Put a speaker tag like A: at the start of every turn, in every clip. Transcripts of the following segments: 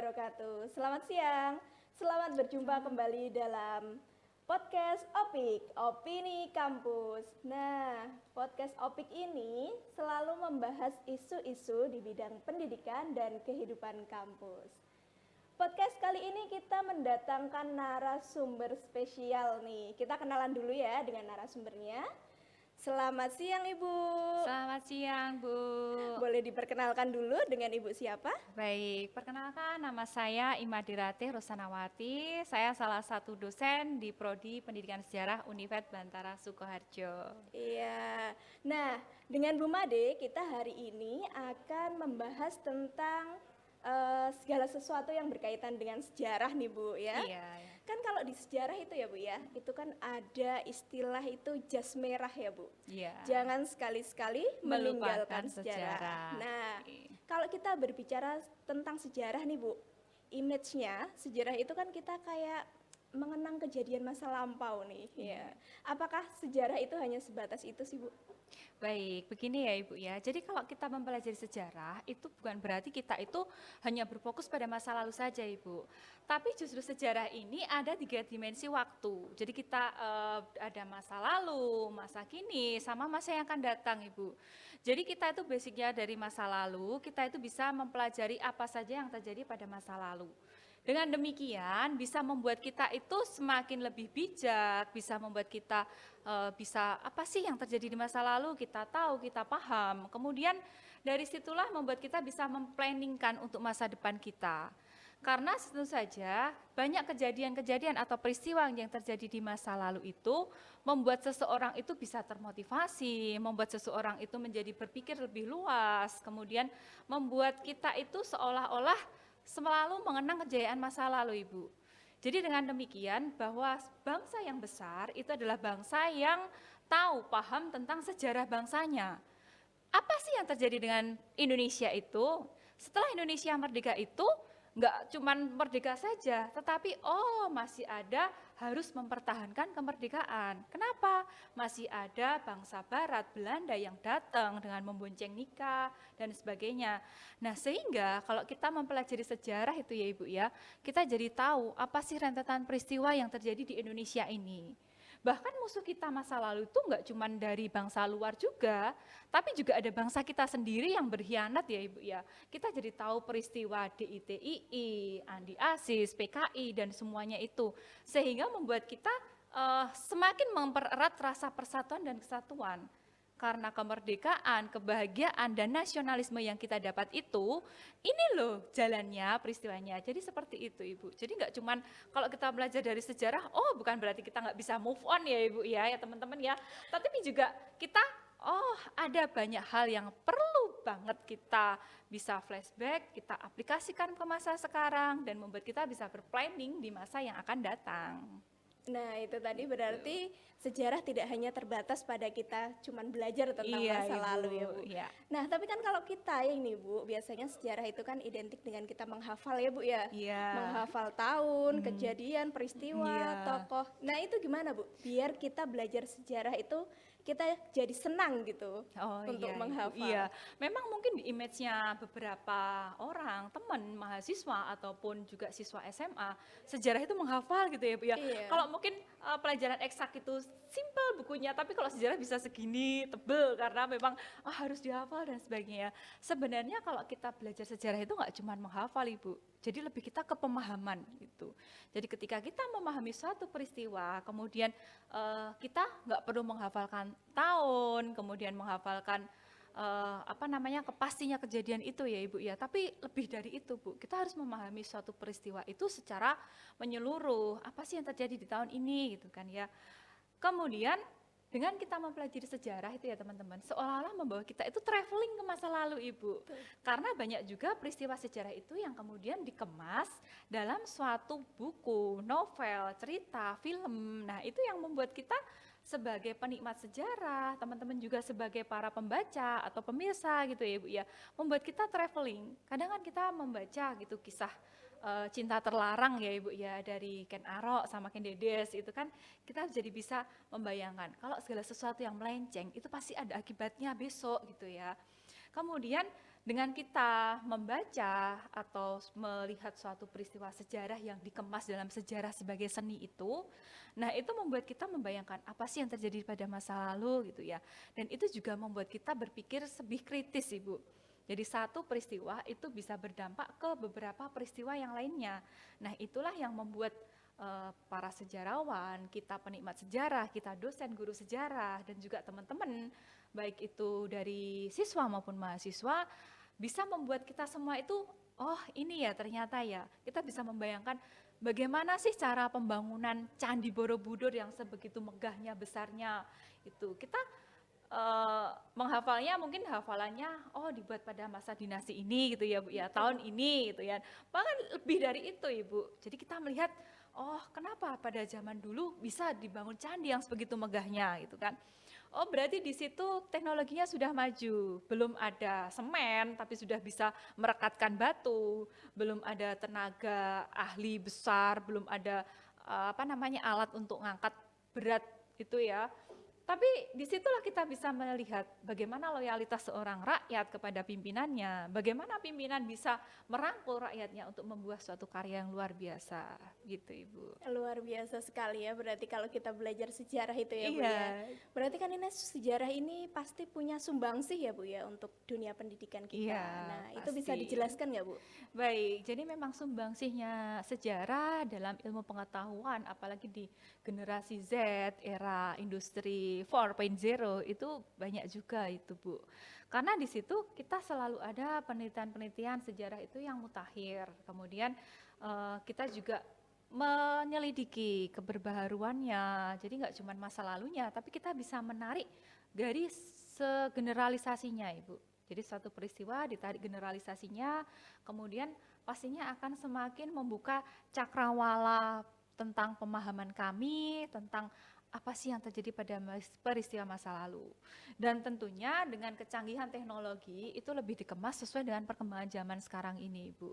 A: wabarakatuh. Selamat siang, selamat berjumpa kembali dalam podcast Opik, Opini Kampus. Nah, podcast Opik ini selalu membahas isu-isu di bidang pendidikan dan kehidupan kampus. Podcast kali ini kita mendatangkan narasumber spesial nih. Kita kenalan dulu ya dengan narasumbernya. Selamat siang Ibu.
B: Selamat siang, Bu.
A: Boleh diperkenalkan dulu dengan Ibu siapa?
B: Baik, perkenalkan nama saya Imadirati Rosanawati. Saya salah satu dosen di Prodi Pendidikan Sejarah Univet Bantara Sukoharjo.
A: Iya. Nah, dengan Bu Made kita hari ini akan membahas tentang segala sesuatu yang berkaitan dengan sejarah nih Bu ya.
B: Iya.
A: Kan kalau di sejarah itu ya Bu ya, itu kan ada istilah itu jas merah ya Bu.
B: Iya.
A: Jangan sekali-sekali meninggalkan
B: Melupakan
A: sejarah.
B: sejarah.
A: Nah,
B: Oke.
A: kalau kita berbicara tentang sejarah nih Bu, image-nya sejarah itu kan kita kayak mengenang kejadian masa lampau nih. Ya. Apakah sejarah itu hanya sebatas itu sih Bu?
B: Baik, begini ya Ibu ya. Jadi kalau kita mempelajari sejarah, itu bukan berarti kita itu hanya berfokus pada masa lalu saja Ibu. Tapi justru sejarah ini ada 3 dimensi waktu. Jadi kita ada masa lalu, masa kini, sama masa yang akan datang Ibu. Jadi kita itu basicnya dari masa lalu, kita itu bisa mempelajari apa saja yang terjadi pada masa lalu. Dengan demikian bisa membuat kita itu semakin lebih bijak, bisa membuat kita bisa apa sih yang terjadi di masa lalu kita tahu, kita paham. Kemudian dari situlah membuat kita bisa memplanningkan untuk masa depan kita. Karena tentu saja banyak kejadian-kejadian atau peristiwa yang terjadi di masa lalu itu membuat seseorang itu bisa termotivasi, membuat seseorang itu menjadi berpikir lebih luas, kemudian membuat kita itu seolah-olah selalu mengenang kejayaan masa lalu, Ibu. Jadi dengan demikian bahwa bangsa yang besar itu adalah bangsa yang tahu, paham tentang sejarah bangsanya. Apa sih yang terjadi dengan Indonesia itu? Setelah Indonesia merdeka itu, nggak cuman merdeka saja, tetapi masih ada harus mempertahankan kemerdekaan. Kenapa? Masih ada bangsa Barat, Belanda yang datang dengan membonceng nikah dan sebagainya. Nah sehingga kalau kita mempelajari sejarah itu ya Ibu ya, kita jadi tahu apa sih rentetan peristiwa yang terjadi di Indonesia ini. Bahkan musuh kita masa lalu itu enggak cuma dari bangsa luar juga, tapi juga ada bangsa kita sendiri yang berkhianat ya Ibu ya. Kita jadi tahu peristiwa DITII, Andi Asis, PKI dan semuanya itu. Sehingga membuat kita semakin mempererat rasa persatuan dan kesatuan. Karena kemerdekaan, kebahagiaan, dan nasionalisme yang kita dapat itu, ini loh jalannya, peristiwanya. Jadi seperti itu Ibu. Jadi nggak cuman kalau kita belajar dari sejarah, bukan berarti kita nggak bisa move on ya Ibu ya teman-teman ya. Tapi juga kita, ada banyak hal yang perlu banget kita bisa flashback, kita aplikasikan ke masa sekarang, dan membuat kita bisa berplanning di masa yang akan datang.
A: Nah, itu tadi berarti sejarah tidak hanya terbatas pada kita cuman belajar tentang masa
B: Ibu,
A: lalu ya, Bu.
B: iya.
A: Nah, tapi kan kalau kita ini, Bu, biasanya sejarah itu kan identik dengan kita menghafal ya, Bu ya.
B: Iya.
A: Menghafal tahun, kejadian, peristiwa,
B: Iya.
A: tokoh. Nah, itu gimana, Bu? Biar kita belajar sejarah itu kita jadi senang gitu untuk
B: Iya, Ibu.
A: menghafal.
B: Iya, memang mungkin di image-nya beberapa orang, teman, mahasiswa ataupun juga siswa SMA, sejarah itu menghafal gitu ya, Bu ya.
A: Iya.
B: Kalau mungkin pelajaran eksak itu simpel bukunya, tapi kalau sejarah bisa segini tebel karena memang harus dihafal dan sebagainya. Sebenarnya kalau kita belajar sejarah itu nggak cuma menghafal, Ibu. Jadi lebih kita ke pemahaman gitu. Jadi ketika kita memahami suatu peristiwa, kemudian kita nggak perlu menghafalkan tahun, kemudian menghafalkan kepastinya kejadian itu ya Ibu ya. Tapi lebih dari itu Bu, kita harus memahami suatu peristiwa itu secara menyeluruh. Apa sih yang terjadi di tahun ini gitu kan ya. Kemudian dengan kita mempelajari sejarah itu ya teman-teman, seolah-olah membawa kita itu traveling ke masa lalu Ibu. Karena banyak juga peristiwa sejarah itu yang kemudian dikemas dalam suatu buku, novel, cerita, film. Nah itu yang membuat kita sebagai penikmat sejarah, teman-teman juga sebagai para pembaca atau pemirsa gitu ya Ibu ya, membuat kita traveling. Kadang kan kita membaca gitu kisah cinta terlarang ya Ibu ya dari Ken Arok sama Ken Dedes itu kan kita jadi bisa membayangkan kalau segala sesuatu yang melenceng itu pasti ada akibatnya besok gitu ya. Kemudian Dengan kita membaca atau melihat suatu peristiwa sejarah yang dikemas dalam sejarah sebagai seni itu, nah itu membuat kita membayangkan apa sih yang terjadi pada masa lalu gitu ya. Dan itu juga membuat kita berpikir lebih kritis, Ibu. Jadi satu peristiwa itu bisa berdampak ke beberapa peristiwa yang lainnya. Nah itulah yang membuat para sejarawan, kita penikmat sejarah, kita dosen guru sejarah, dan juga teman-teman, baik itu dari siswa maupun mahasiswa, bisa membuat kita semua itu, oh ini ya ternyata ya, kita bisa membayangkan bagaimana sih cara pembangunan Candi Borobudur yang sebegitu megahnya, besarnya itu. Kita menghafalnya mungkin hafalannya, oh dibuat pada masa dinasti ini gitu ya Bu ya, tahun ini gitu ya. Bahkan lebih dari itu Ibu. Jadi kita melihat, oh kenapa pada zaman dulu bisa dibangun candi yang sebegitu megahnya gitu kan. Oh berarti di situ teknologinya sudah maju, belum ada semen tapi sudah bisa merekatkan batu, belum ada tenaga ahli besar, belum ada alat untuk ngangkat berat itu ya. Tapi disitulah kita bisa melihat bagaimana loyalitas seorang rakyat kepada pimpinannya, bagaimana pimpinan bisa merangkul rakyatnya untuk membuat suatu karya yang luar biasa, gitu Ibu.
A: Luar biasa sekali ya, berarti kalau kita belajar sejarah itu ya Bu ya.
B: Iya,
A: Berarti kan ini sejarah ini pasti punya sumbangsih ya Bu ya untuk dunia pendidikan kita.
B: iya
A: Nah itu bisa
B: pasti.
A: dijelaskan nggak Bu?
B: Baik, jadi memang sumbangsihnya sejarah dalam ilmu pengetahuan, apalagi di generasi Z, era industri 4.0 itu banyak juga itu Bu. Karena di situ kita selalu ada penelitian-penelitian sejarah itu yang mutakhir. Kemudian kita juga menyelidiki keberbaharuannya. Jadi nggak cuma masa lalunya, tapi kita bisa menarik dari segeneralisasinya Ibu. Jadi suatu peristiwa ditarik generalisasinya, kemudian pastinya akan semakin membuka cakrawala tentang pemahaman kami, tentang apa sih yang terjadi pada peristiwa masa lalu. Dan tentunya dengan kecanggihan teknologi itu lebih dikemas sesuai dengan perkembangan zaman sekarang ini, Ibu.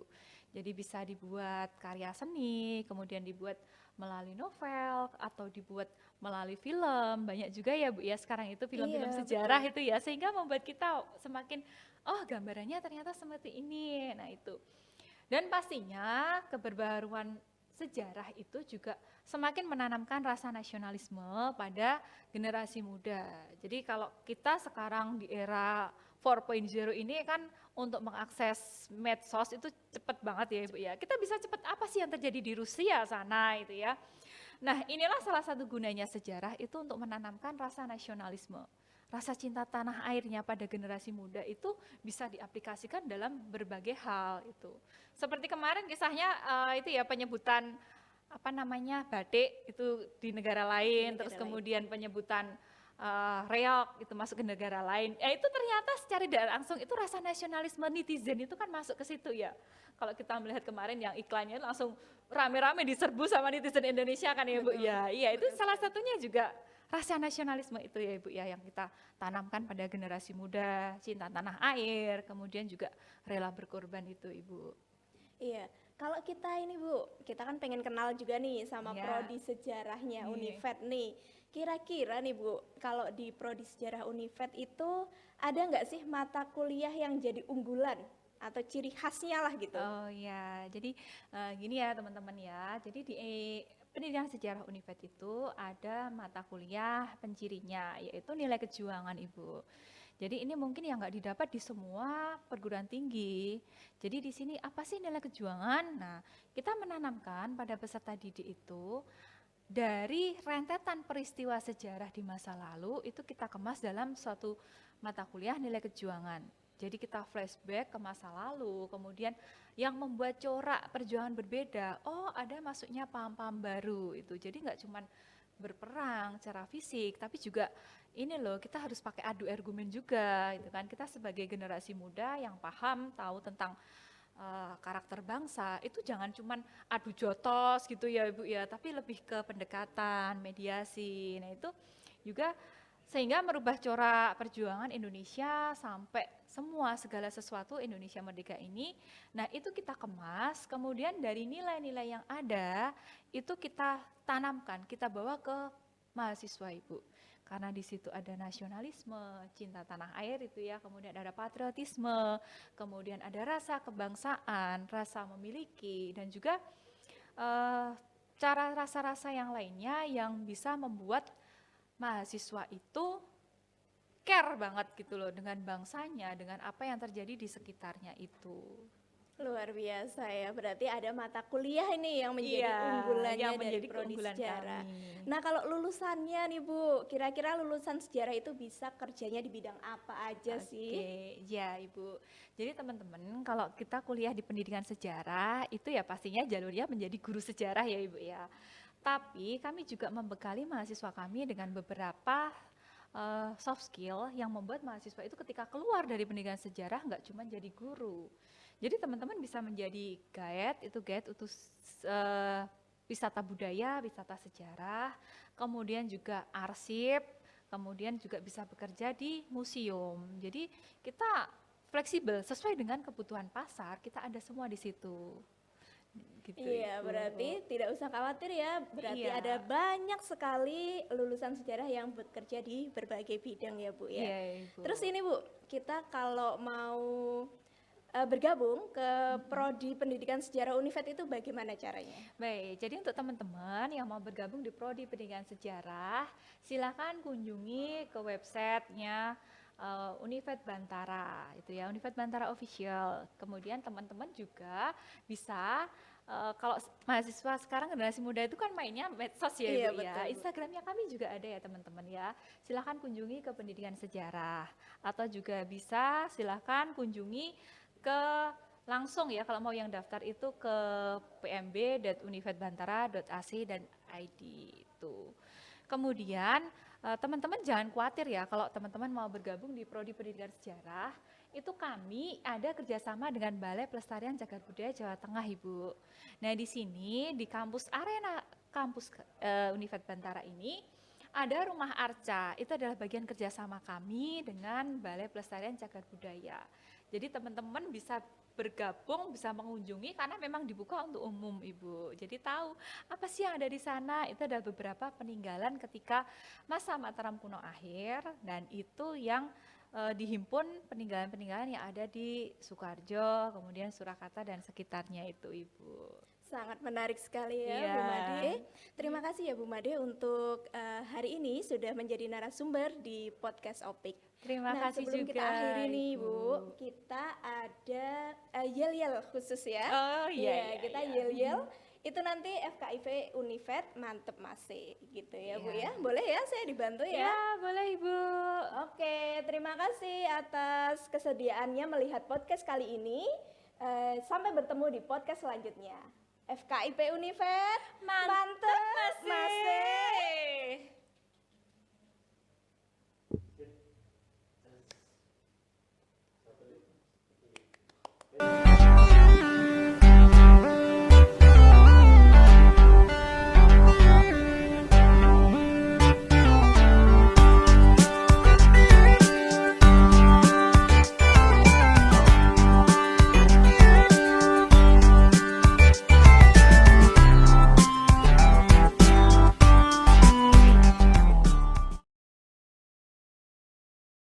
B: Jadi bisa dibuat karya seni, kemudian dibuat melalui novel atau dibuat melalui film. Banyak juga ya Bu ya sekarang itu film-film
A: Iya
B: sejarah
A: betul.
B: itu ya, sehingga membuat kita semakin oh gambarannya ternyata seperti ini. Nah itu. Dan pastinya keberbaharuan sejarah itu juga semakin menanamkan rasa nasionalisme pada generasi muda. Jadi kalau kita sekarang di era 4.0 ini kan untuk mengakses medsos itu cepat banget ya Ibu ya. Kita bisa cepat apa sih yang terjadi di Rusia sana itu ya. Nah inilah salah satu gunanya sejarah itu untuk menanamkan rasa nasionalisme. Rasa cinta tanah airnya pada generasi muda itu bisa diaplikasikan dalam berbagai hal itu. Seperti kemarin kisahnya itu ya penyebutan batik itu di negara lain, terus
A: Negara lain.
B: kemudian penyebutan reok itu masuk ke negara lain. Itu ternyata secara tidak langsung itu rasa nasionalisme netizen itu kan masuk ke situ ya. Kalau kita melihat kemarin yang iklannya langsung rame-rame diserbu sama netizen Indonesia kan ya Bu
A: Betul.
B: ya. Iya itu
A: Betul
B: salah
A: sekali.
B: satunya juga rasa nasionalisme itu ya Ibu ya yang kita tanamkan pada generasi muda, cinta tanah air, kemudian juga rela berkorban itu Ibu.
A: Iya, kalau kita ini Bu, kita kan pengen kenal juga nih sama
B: Ya,
A: prodi sejarahnya
B: nih.
A: Unifed nih. Kira-kira nih Bu, kalau di prodi sejarah Unifed itu ada nggak sih mata kuliah yang jadi unggulan atau ciri khasnya lah gitu?
B: Oh ya, jadi gini ya teman-teman ya. Jadi di pendidikan sejarah Unifed itu ada mata kuliah pencirinya, yaitu nilai kejuangan Ibu. Jadi ini mungkin yang nggak didapat di semua perguruan tinggi. Jadi di sini apa sih nilai kejuangan? Nah, kita menanamkan pada peserta didik itu dari rentetan peristiwa sejarah di masa lalu itu kita kemas dalam suatu mata kuliah nilai kejuangan. Jadi kita flashback ke masa lalu, kemudian yang membuat corak perjuangan berbeda. Oh, ada masuknya paham-paham baru itu. Jadi nggak cuma berperang secara fisik, tapi juga ini loh kita harus pakai adu argumen juga, itu kan kita sebagai generasi muda yang paham tahu tentang karakter bangsa itu jangan cuman adu jotos gitu ya Ibu ya, tapi lebih ke pendekatan, mediasi. Nah, itu juga sehingga merubah corak perjuangan Indonesia sampai semua segala sesuatu Indonesia merdeka ini. Nah, itu kita kemas, kemudian dari nilai-nilai yang ada itu kita tanamkan, kita bawa ke mahasiswa Ibu. karena di situ ada nasionalisme, cinta tanah air itu ya, kemudian ada patriotisme, kemudian ada rasa kebangsaan, rasa memiliki, dan juga cara rasa-rasa yang lainnya yang bisa membuat mahasiswa itu care banget gitu loh dengan bangsanya, dengan apa yang terjadi di sekitarnya itu.
A: Luar biasa ya, berarti ada mata kuliah ini yang menjadi
B: Iya,
A: unggulannya
B: yang
A: dari
B: menjadi
A: prodi
B: keunggulan
A: sejarah.
B: kami.
A: Nah kalau lulusannya nih Bu, kira-kira lulusan sejarah itu bisa kerjanya di bidang apa aja sih?
B: Oke, ya Ibu. Jadi teman-teman, kalau kita kuliah di pendidikan sejarah, itu ya pastinya jalurnya menjadi guru sejarah ya Ibu ya. Tapi kami juga membekali mahasiswa kami dengan beberapa soft skill yang membuat mahasiswa itu ketika keluar dari pendidikan sejarah nggak cuma jadi guru. Jadi teman-teman bisa menjadi guide, itu guide untuk wisata budaya, wisata sejarah, kemudian juga arsip, kemudian juga bisa bekerja di museum. Jadi kita fleksibel sesuai dengan kebutuhan pasar, kita ada semua di situ. Gitu,
A: Iya,
B: Ibu.
A: berarti tidak usah khawatir ya, berarti
B: Iya.
A: ada banyak sekali lulusan sejarah yang bekerja di berbagai bidang ya Bu ya.
B: Iya, Ibu.
A: Terus ini Bu, kita kalau mau bergabung ke prodi pendidikan sejarah Univet itu bagaimana caranya?
B: Baik, jadi untuk teman-teman yang mau bergabung di Prodi Pendidikan Sejarah, silakan kunjungi ke websitenya Univet Bantara, itu ya, Univet Bantara Official. Kemudian teman-teman juga bisa, kalau mahasiswa sekarang generasi muda itu kan mainnya medsos ya
A: Iya,
B: Ibu ya,
A: betul, Bu.
B: Instagramnya kami juga ada ya teman-teman ya. Silakan kunjungi ke Pendidikan Sejarah, atau juga bisa silakan kunjungi ke langsung ya kalau mau yang daftar itu ke pmb.univetbantara.ac.id itu. Kemudian teman-teman jangan khawatir ya kalau teman-teman mau bergabung di Prodi Pendidikan Sejarah, itu kami ada kerjasama dengan Balai Pelestarian Cagar Budaya Jawa Tengah Ibu. Nah di sini di kampus arena kampus Univet Bantara ini ada rumah arca, itu adalah bagian kerjasama kami dengan Balai Pelestarian Cagar Budaya. Jadi teman-teman bisa bergabung, bisa mengunjungi karena memang dibuka untuk umum Ibu. Jadi tahu apa sih yang ada di sana, itu ada beberapa peninggalan ketika masa Mataram kuno akhir, dan itu yang dihimpun peninggalan-peninggalan yang ada di Sukoharjo, kemudian Surakarta dan sekitarnya itu Ibu.
A: Sangat menarik sekali ya
B: Iya.
A: Bu Made. Terima kasih ya Bu Made untuk hari ini sudah menjadi narasumber di podcast Opik.
B: Terima
A: Nah,
B: kasih
A: sebelum
B: juga
A: kita akhiri nih
B: Ibu.
A: Bu, kita ada yel-yel khusus ya.
B: Oh iya, iya,
A: Kita
B: iya.
A: yel-yel itu nanti FKIP Univet mantep masih gitu ya Bu
B: Iya.
A: ya. Boleh ya saya dibantu ya?
B: Ya, boleh Ibu.
A: Oke, terima kasih atas kesediaannya melihat podcast kali ini. Sampai bertemu di podcast selanjutnya. FKIP Univet, mantep